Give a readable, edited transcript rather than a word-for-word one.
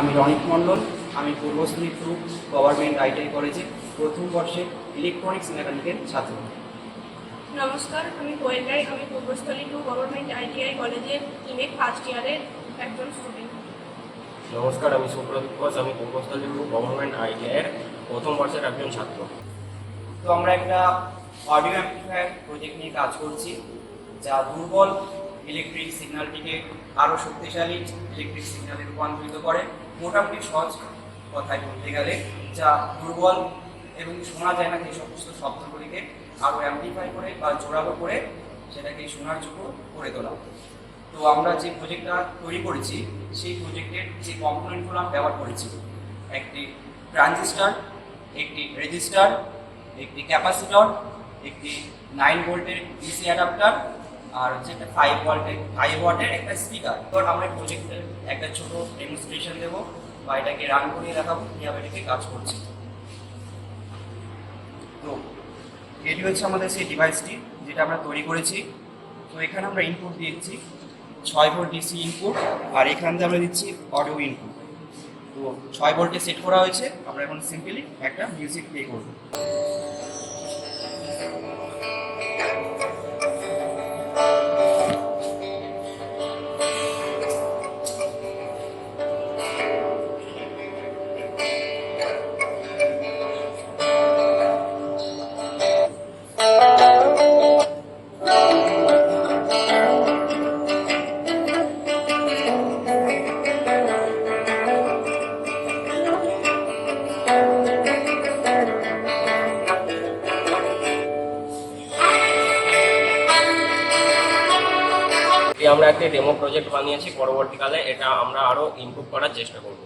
আমি রনিত মণ্ডল, আমি Purbasthali two government ITI কলেজে প্রথম বর্ষে ইলেকট্রনিক্স মেকানিকের ছাত্র। নমস্কার, আমি কোয়েল রায়। আমি পূর্বস্থলী টু গভর্নমেন্ট আইটিআই কলেজের ইমেক ফার্স্ট ইয়ারের একজন স্টুডেন্ট। নমস্কার, আমি সুব্রত ঘোষ। আমি পূর্বস্থলী টু গভর্নমেন্ট আইটিআইয়ের প্রথম বর্ষের একজন ছাত্র। তো আমরা একটা অডিও অ্যাম্পলিফায়ার প্রজেক্ট নিয়ে কাজ করছি, যা দুর্বল ইলেকট্রিক সিগন্যালটিকে আরও শক্তিশালী ইলেকট্রিক সিগন্যালে রূপান্তরিত করে। মোটামুটি সহজ কথায় বলতে গেলে, যা দুর্বল এবং শোনা যায় না সেই সমস্ত শব্দগুলিকে আরও অ্যাম্পলিফাই করে বা জোরালো করে সেটাকে শোনার যোগ্য করে তোলা। তো আমরা যে প্রজেক্টটা তৈরি করেছি সেই প্রজেক্টের যে কম্পোনেন্টগুলো আমরা ব্যবহার করেছি, একটি ট্রানজিস্টর, একটি রেজিস্টার, একটি ক্যাপাসিটর, একটি 9 ভোল্টের ডিসি অ্যাডাপ্টার, আর হচ্ছে একটা 5 ওয়াটের একটা স্পিকার। এবার আমরা প্রজেক্টের একটা ছোট ডেমনস্ট্রেশন দেবো বা এটাকে রান করিয়ে দেখাবো কীভাবে এটাকে কাজ করছি। তো এটি হচ্ছে আমাদের সেই ডিভাইসটি যেটা আমরা তৈরি করেছি। তো এখানে আমরা ইনপুট দিচ্ছি 6 ভোল্ট ডিসি ইনপুট, আর এখান থেকে আমরা দিচ্ছি অডিও ইনপুট। তো 6 ভোল্টে সেট করা হয়েছে। আমরা এখন সিম্পলি একটা মিউজিক প্লে করব। আমরা একটি ডেমো প্রজেক্ট বানিয়েছি, পরবর্তীকালে এটা আমরা আরও ইমপ্রুভ করার চেষ্টা করব।